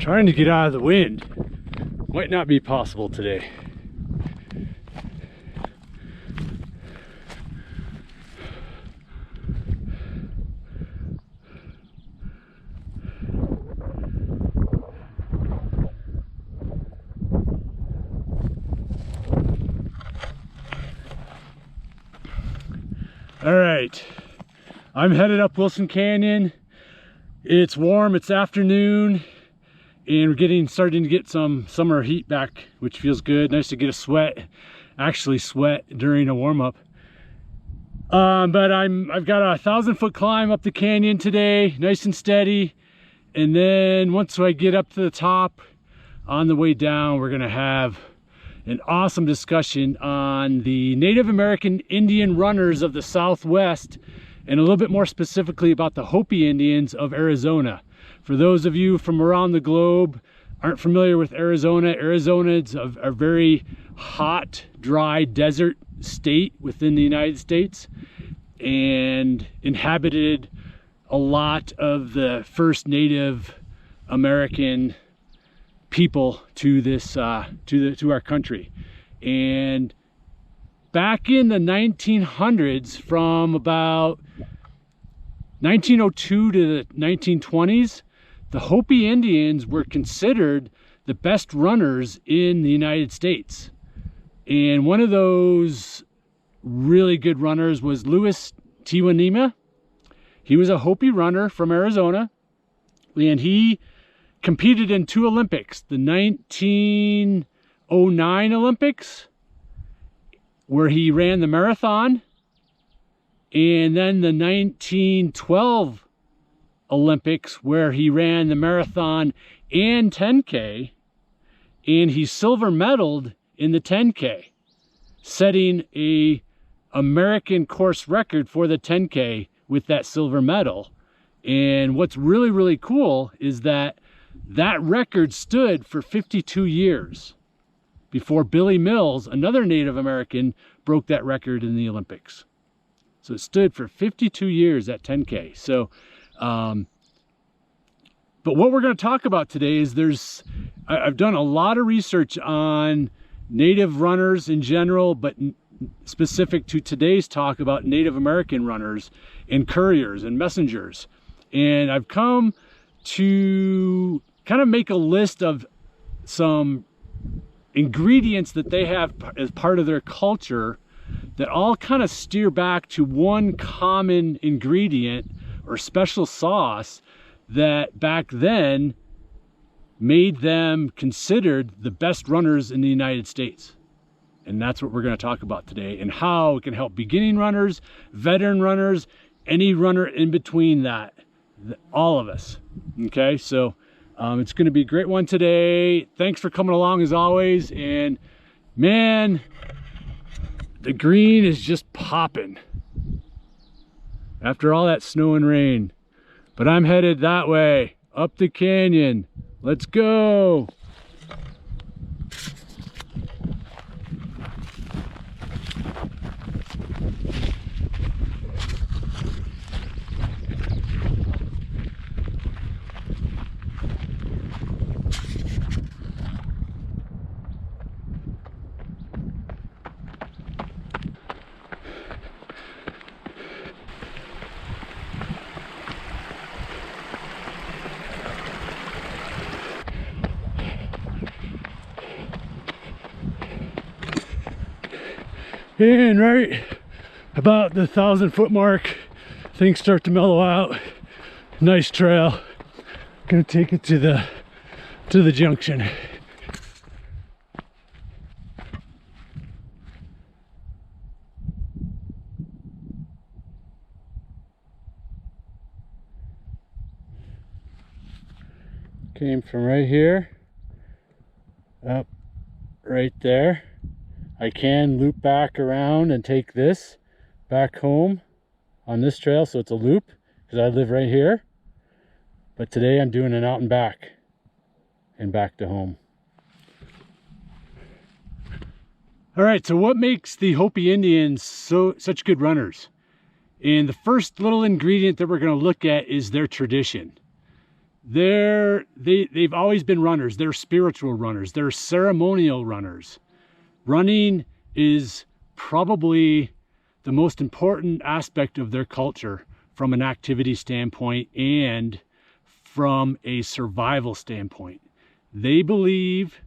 Trying to get out of the wind might not be possible today. All right, I'm headed up Wilson Canyon. It's warm, it's afternoon, and we're starting to get some summer heat back, which feels good. Nice to get a sweat, actually sweat during a warm-up. But I've got a 1,000-foot climb up the canyon today, nice and steady. And then once I get up to the top, on the way down, we're gonna have an awesome discussion on the Native American Indian runners of the Southwest, and a little bit more specifically about the Hopi Indians of Arizona. For those of you from around the globe aren't familiar with Arizona, Arizona is a very hot, dry desert state within the United States, and inhabited a lot of the first Native American people to this to our country. And back in the 1900s, from about 1902 to the 1920s, the Hopi Indians were considered the best runners in the United States. And one of those really good runners was Louis Tiwanima. He was a Hopi runner from Arizona, and he competed in 2 Olympics, the 1909 Olympics, where he ran the marathon, and then the 1912 Olympics, where he ran the marathon and 10K, and he silver medaled in the 10K, setting a American course record for the 10K with that silver medal. And what's really, really cool is that record stood for 52 years before Billy Mills, another Native American, broke that record in the Olympics. So it stood for 52 years at 10K. So, but what we're going to talk about today is I've done a lot of research on Native runners in general, but specific to today's talk about Native American runners and couriers and messengers. And I've come to kind of make a list of some ingredients that they have as part of their culture that all kind of steer back to one common ingredient or special sauce that back then made them considered the best runners in the United States. And that's what we're going to talk about today, and how it can help beginning runners, veteran runners, any runner in between that, all of us. Okay, so it's going to be a great one today. Thanks for coming along as always. And man, the green is just popping after all that snow and rain. But I'm headed that way, up the canyon. Let's go. And right about the 1,000-foot mark, things start to mellow out. Nice trail. Gonna take it to the junction. Came from right here up right there. I can loop back around and take this back home on this trail, so it's a loop because I live right here. But today I'm doing an out and back to home. All right, so what makes the Hopi Indians such good runners? And the first little ingredient that we're going to look at is their tradition. they've always been runners. They're spiritual runners. They're ceremonial runners. Running is probably the most important aspect of their culture from an activity standpoint and from a survival standpoint. They believe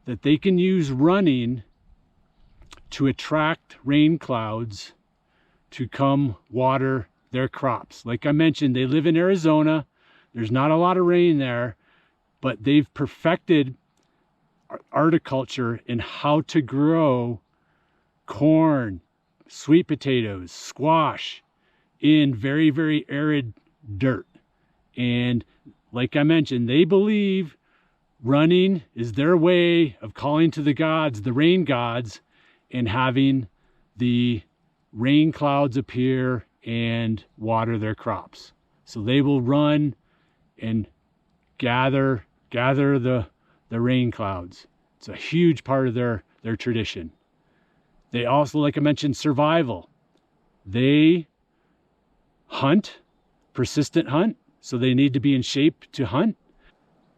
that they can use running to attract rain clouds to come water their crops. Like I mentioned, they live in Arizona. There's not a lot of rain there, but they've perfected horticulture in how to grow corn, sweet potatoes, squash in very, very arid dirt. And like I mentioned, they believe running is their way of calling to the gods, the rain gods, and having the rain clouds appear and water their crops. So they will run and gather the rain clouds. It's a huge part of their tradition. They also, like I mentioned, survival. They hunt, persistent hunt, so they need to be in shape to hunt.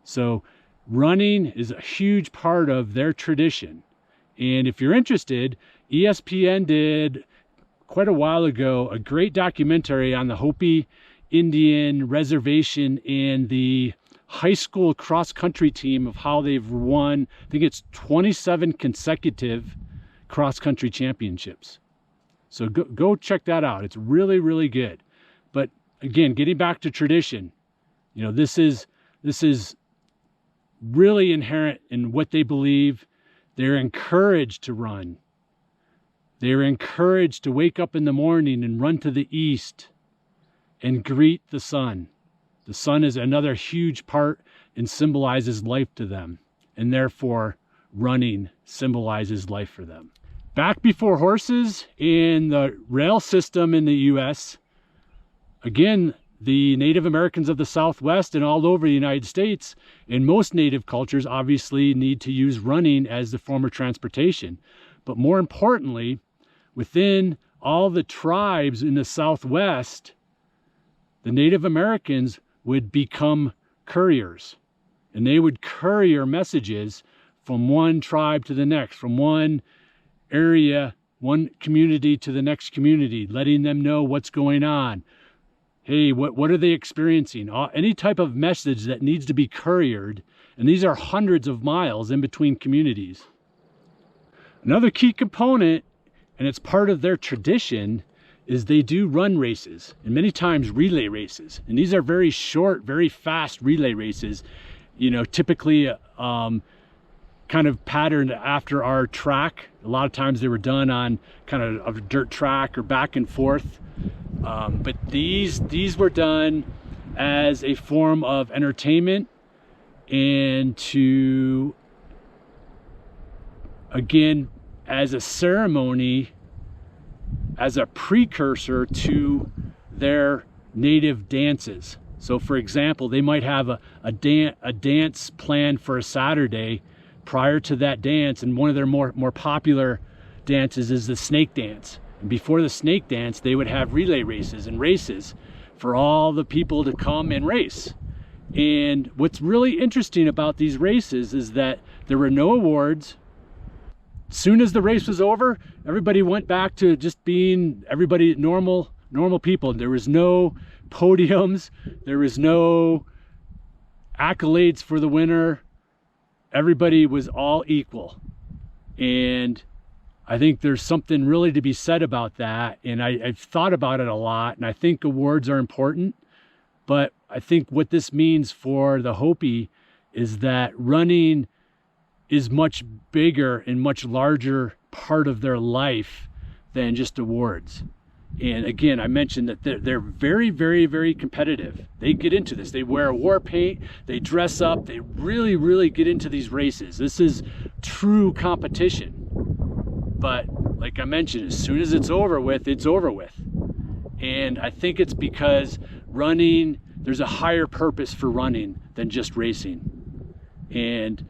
So running is a huge part of their tradition. And if you're interested, ESPN did quite a while ago a great documentary on the Hopi Indian reservation and the high school cross-country team of how they've won, I think it's 27 consecutive cross-country championships. So go check that out. It's really, really good. But again, getting back to tradition, you know, this is really inherent in what they believe. They're encouraged to run. They're encouraged to wake up in the morning and run to the east and greet the sun. The sun is another huge part and symbolizes life to them. And therefore, running symbolizes life for them. Back before horses and the rail system in the U.S., again, the Native Americans of the Southwest and all over the United States, and most Native cultures obviously need to use running as the form of transportation. But more importantly, within all the tribes in the Southwest, the Native Americans would become couriers. And they would courier messages from one tribe to the next, from one area, one community to the next community, letting them know what's going on. Hey, what are they experiencing? Any type of message that needs to be couriered. And these are hundreds of miles in between communities. Another key component, and it's part of their tradition, is they do run races, and many times relay races. And these are very short, very fast relay races, you know, typically kind of patterned after our track. A lot of times they were done on kind of a dirt track or back and forth. But these were done as a form of entertainment and to, again, as a ceremony, as a precursor to their native dances. So for example, they might have a dance planned for a Saturday prior to that dance, and one of their more popular dances is the snake dance. And before the snake dance, they would have relay races and races for all the people to come and race. And what's really interesting about these races is that there were no awards. As soon as the race was over, everybody went back to just being everybody normal people. There was no podiums, there was no accolades for the winner. Everybody was all equal. And I think there's something really to be said about that. And I've thought about it a lot, and I think awards are important. But I think what this means for the Hopi is that running is much bigger and much larger part of their life than just awards. And again, I mentioned that they're very, very, very competitive. They get into this. They wear war paint, they dress up, they really, really get into these races. This is true competition. But like I mentioned, as soon as it's over with, it's over with. And I think it's because running, there's a higher purpose for running than just racing. And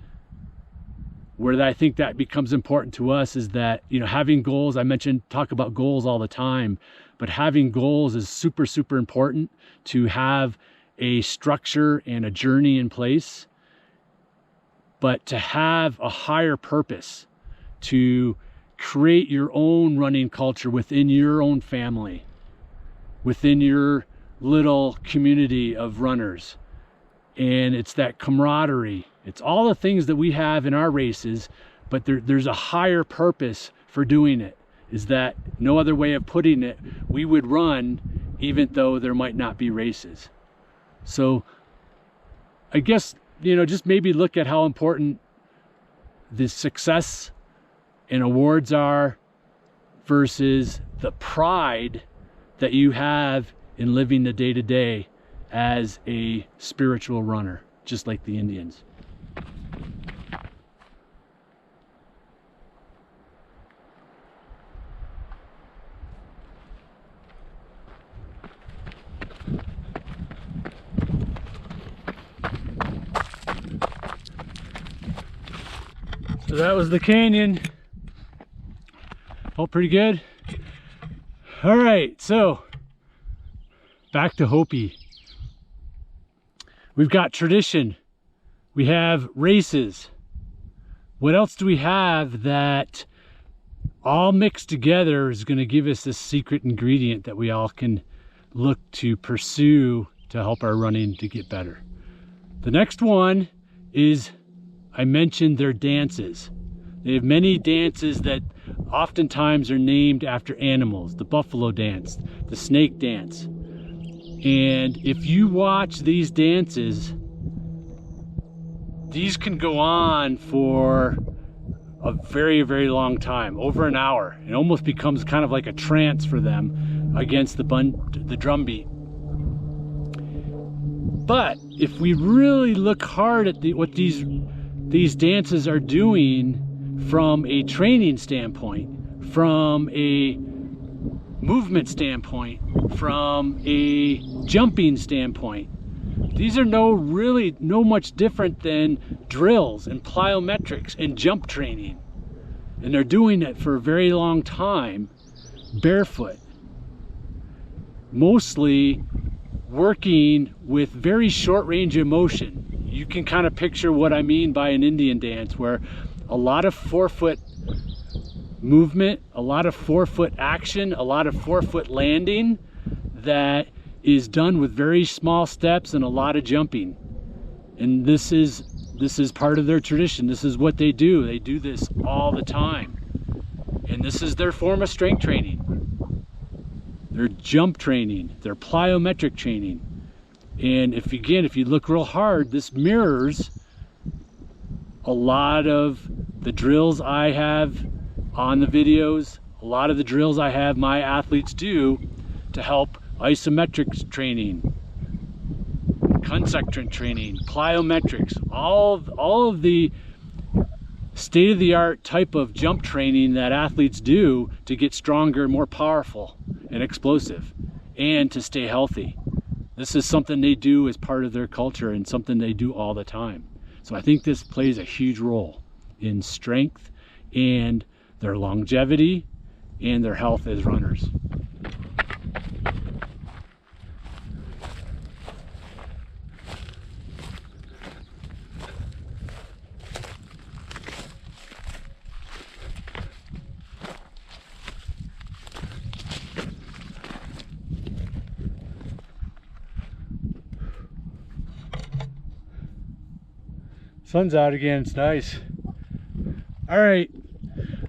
where I think that becomes important to us is that, you know, having goals, I mentioned, talk about goals all the time, but having goals is super, super important to have a structure and a journey in place, but to have a higher purpose, to create your own running culture within your own family, within your little community of runners. And it's that camaraderie. It's all the things that we have in our races, but there's a higher purpose for doing it. Is that no other way of putting it, we would run even though there might not be races. So I guess, you know, just maybe look at how important the success and awards are versus the pride that you have in living the day-to-day as a spiritual runner, just like the Indians. So that was the canyon. All pretty good. All right, so back to Hopi. We've got tradition. We have races. What else do we have that all mixed together is going to give us this secret ingredient that we all can look to pursue to help our running to get better? The next one is, I mentioned their dances. They have many dances that oftentimes are named after animals. The buffalo dance, the snake dance. And if you watch these dances, these can go on for a very, very long time, over an hour. It almost becomes kind of like a trance for them against the drum beat. But if we really look hard at what these dances are doing from a training standpoint, from a movement standpoint, from a jumping standpoint, these are no much different than drills and plyometrics and jump training. And they're doing it for a very long time, barefoot. Mostly working with very short range of motion. You can kind of picture what I mean by an Indian dance, where a lot of forefoot movement, a lot of forefoot action, a lot of forefoot landing that is done with very small steps and a lot of jumping. And this is part of their tradition. This is what they do. They do this all the time. And this is their form of strength training. Their jump training, their plyometric training. And if you look real hard, this mirrors a lot of the drills I have on the videos, a lot of the drills I have my athletes do to help isometric training, concentric training, plyometrics, all of the state-of-the-art type of jump training that athletes do to get stronger, more powerful and explosive, and to stay healthy. This is something they do as part of their culture and something they do all the time. So I think this plays a huge role in strength and their longevity and their health as runners. Sun's out again, it's nice. All right,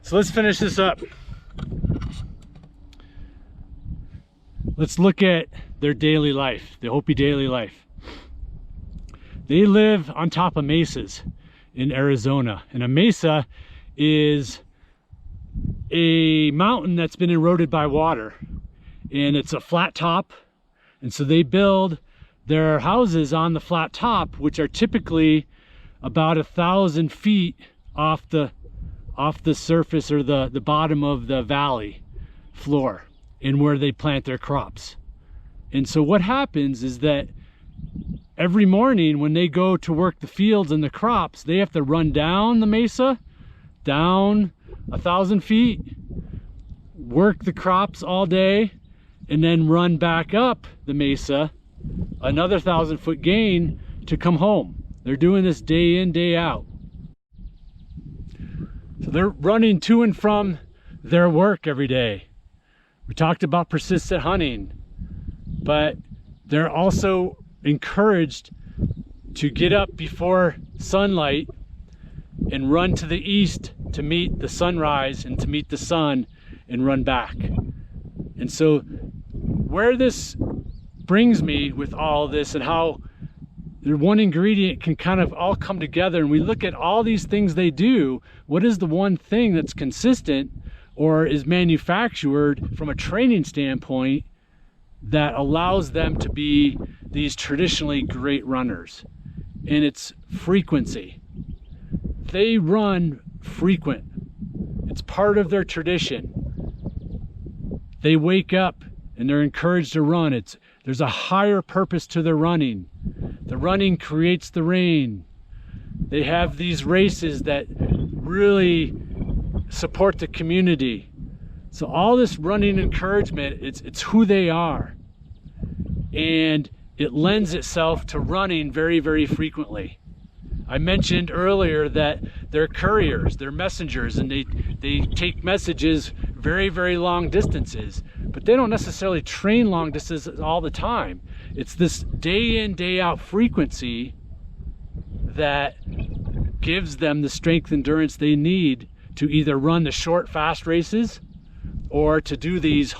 so let's finish this up. Let's look at their daily life, the Hopi daily life. They live on top of mesas in Arizona, and a mesa is a mountain that's been eroded by water, and it's a flat top, and so they build their houses on the flat top, which are typically about 1,000 feet off the surface or the bottom of the valley floor, and where they plant their crops. And so what happens is that every morning when they go to work the fields and the crops, they have to run down the mesa, down 1,000 feet, work the crops all day, and then run back up the mesa another 1,000-foot gain to come home. They're doing this day in, day out. So they're running to and from their work every day. We talked about persistent hunting, but they're also encouraged to get up before sunlight and run to the east to meet the sunrise and to meet the sun and run back. And so where this brings me with all this and how the one ingredient can kind of all come together, and we look at all these things they do, what is the one thing that's consistent or is manufactured from a training standpoint that allows them to be these traditionally great runners? And it's frequency. They run frequent. It's part of their tradition. They wake up and they're encouraged to run. There's a higher purpose to their running. The running creates the rain. They have these races that really support the community. So all this running encouragement, it's who they are. And it lends itself to running very, very frequently. I mentioned earlier that they're couriers, they're messengers, and they take messages very, very long distances, but they don't necessarily train long distances all the time. It's this day in, day out frequency that gives them the strength and endurance they need to either run the short, fast races or to do these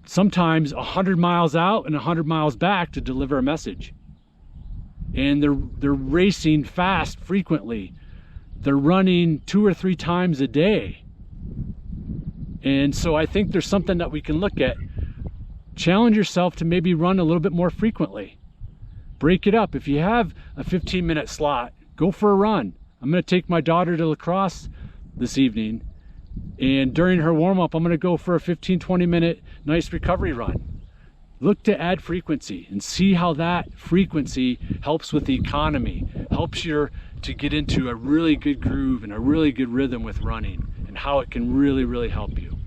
sometimes 100 miles out and 100 miles back to deliver a message. And they're racing fast frequently. They're running 2 or 3 times a day. And so I think there's something that we can look at. Challenge yourself to maybe run a little bit more frequently. Break it up. If you have a 15-minute slot, go for a run. I'm going to take my daughter to lacrosse this evening, and during her warm-up, I'm going to go for a 15-20 minute nice recovery run. Look to add frequency and see how that frequency helps with the economy, helps you to get into a really good groove and a really good rhythm with running, and how it can really, really help you.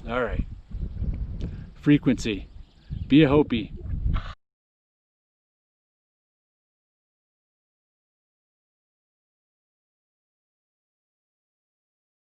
All right. Frequency. Be a Hopi.